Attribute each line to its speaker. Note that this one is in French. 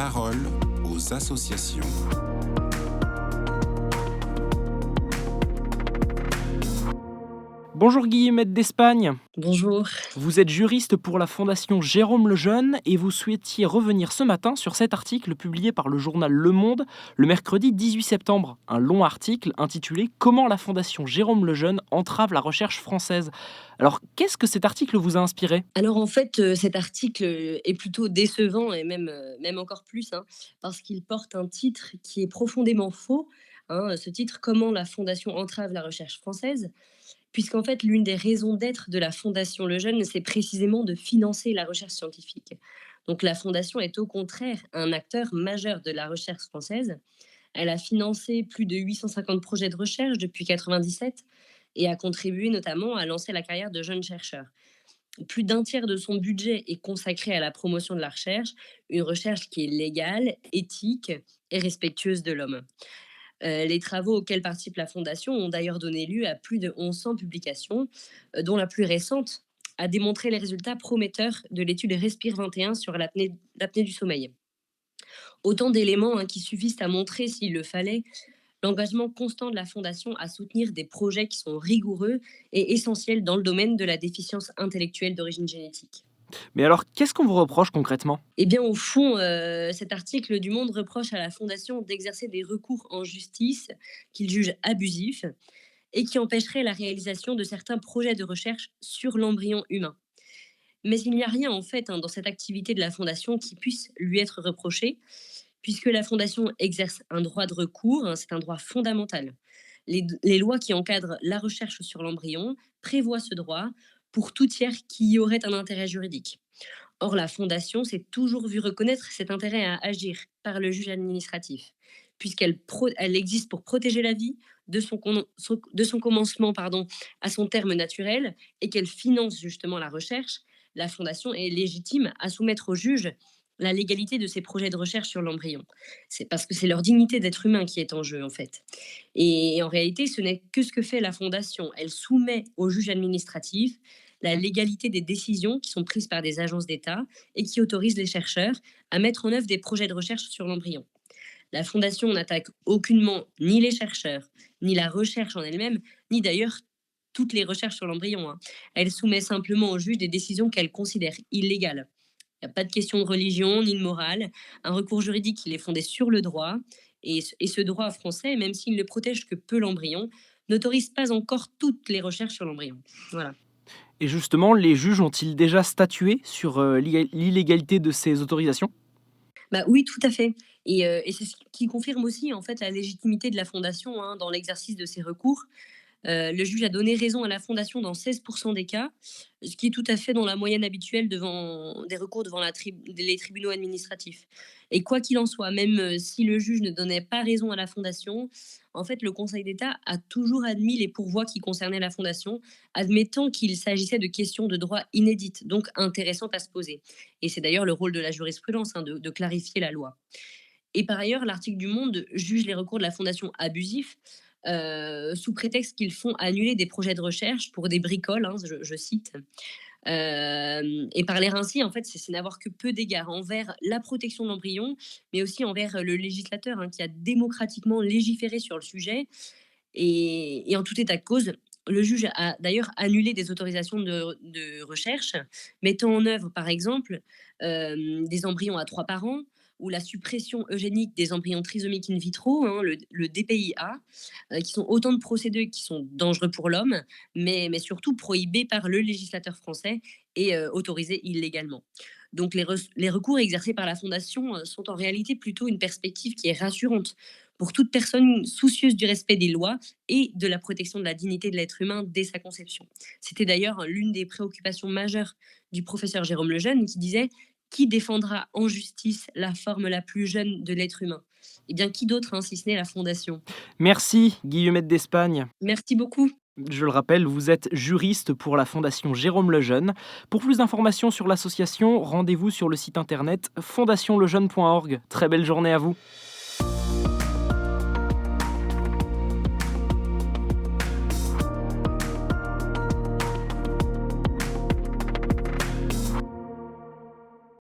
Speaker 1: parole aux associations.
Speaker 2: Bonjour Guillemette d'Espagne,
Speaker 3: Bonjour.
Speaker 2: vous êtes juriste pour la Fondation Jérôme Lejeune et vous souhaitiez revenir ce matin sur cet article publié par le journal Le Monde le mercredi 18 septembre. Un long article intitulé « Comment la Fondation Jérôme Lejeune entrave la recherche française ». Alors, qu'est-ce que cet article vous a inspiré ?
Speaker 3: Alors en fait, cet article est plutôt décevant et même encore plus, parce qu'il porte un titre qui est profondément faux. Ce titre, Comment la Fondation entrave la recherche française, puisqu'en fait, l'une des raisons d'être de la Fondation Lejeune, c'est précisément de financer la recherche scientifique. Donc la Fondation est au contraire un acteur majeur de la recherche française. Elle a financé plus de 850 projets de recherche depuis 1997 et a contribué notamment à lancer la carrière de jeunes chercheurs. Plus d'un tiers de son budget est consacré à la promotion de la recherche, une recherche qui est légale, éthique et respectueuse de l'homme. Les travaux auxquels participe la Fondation ont d'ailleurs donné lieu à plus de 1100 publications, dont la plus récente a démontré les résultats prometteurs de l'étude Respire 21 sur l'apnée du sommeil. Autant d'éléments qui suffisent à montrer, s'il le fallait, l'engagement constant de la Fondation à soutenir des projets qui sont rigoureux et essentiels dans le domaine de la déficience intellectuelle d'origine génétique.
Speaker 2: Mais alors, qu'est-ce qu'on vous reproche concrètement ?
Speaker 3: Eh bien, au fond, cet article du Monde reproche à la Fondation d'exercer des recours en justice qu'il juge abusifs et qui empêcheraient la réalisation de certains projets de recherche sur l'embryon humain. Mais il n'y a rien, en fait, dans cette activité de la Fondation qui puisse lui être reproché, puisque la Fondation exerce un droit de recours, c'est un droit fondamental. Les lois qui encadrent la recherche sur l'embryon prévoient ce droit pour tout tiers qui y aurait un intérêt juridique. Or, la Fondation s'est toujours vue reconnaître cet intérêt à agir par le juge administratif, elle existe pour protéger la vie de son commencement à son terme naturel et qu'elle finance justement la recherche. La Fondation est légitime à soumettre au juge la légalité de ces projets de recherche sur l'embryon. C'est parce que c'est leur dignité d'être humain qui est en jeu, en fait. Et en réalité, ce n'est que ce que fait la Fondation. Elle soumet au juge administratif la légalité des décisions qui sont prises par des agences d'État et qui autorisent les chercheurs à mettre en œuvre des projets de recherche sur l'embryon. La Fondation n'attaque aucunement ni les chercheurs, ni la recherche en elle-même, ni d'ailleurs toutes les recherches sur l'embryon. Elle soumet simplement au juge des décisions qu'elle considère illégales. Il n'y a pas de question de religion ni de morale. Un recours juridique, il est fondé sur le droit. Et ce droit français, même s'il ne protège que peu l'embryon, n'autorise pas encore toutes les recherches sur l'embryon. Voilà.
Speaker 2: Et justement, les juges ont-ils déjà statué sur l'illégalité de ces autorisations ?
Speaker 3: Bah oui, tout à fait. Et c'est ce qui confirme aussi en fait la légitimité de la Fondation dans l'exercice de ses recours. Le juge a donné raison à la Fondation dans 16% des cas, ce qui est tout à fait dans la moyenne habituelle des recours devant les tribunaux administratifs. Et quoi qu'il en soit, même si le juge ne donnait pas raison à la Fondation, en fait, le Conseil d'État a toujours admis les pourvois qui concernaient la Fondation, admettant qu'il s'agissait de questions de droit inédites, donc intéressantes à se poser. Et c'est d'ailleurs le rôle de la jurisprudence de clarifier la loi. Et par ailleurs, l'article du Monde juge les recours de la Fondation abusifs, sous prétexte qu'ils font annuler des projets de recherche pour des bricoles, je cite. Et parler ainsi, en fait, c'est n'avoir que peu d'égards envers la protection de l'embryon, mais aussi envers le législateur qui a démocratiquement légiféré sur le sujet. Et en tout état de cause, le juge a d'ailleurs annulé des autorisations de recherche, mettant en œuvre, par exemple, des embryons à 3 parents, ou la suppression eugénique des embryons trisomiques in vitro, le DPIA, qui sont autant de procédés qui sont dangereux pour l'homme, mais surtout prohibés par le législateur français et autorisés illégalement. Donc les recours exercés par la Fondation sont en réalité plutôt une perspective qui est rassurante pour toute personne soucieuse du respect des lois et de la protection de la dignité de l'être humain dès sa conception. C'était d'ailleurs l'une des préoccupations majeures du professeur Jérôme Lejeune qui disait: qui défendra en justice la forme la plus jeune de l'être humain ? Eh bien, qui d'autre, si ce n'est la Fondation ?
Speaker 2: Merci Guillemette d'Espagne.
Speaker 3: Merci beaucoup.
Speaker 2: Je le rappelle, vous êtes juriste pour la Fondation Jérôme Lejeune. Pour plus d'informations sur l'association, rendez-vous sur le site internet fondationlejeune.org. Très belle journée à vous.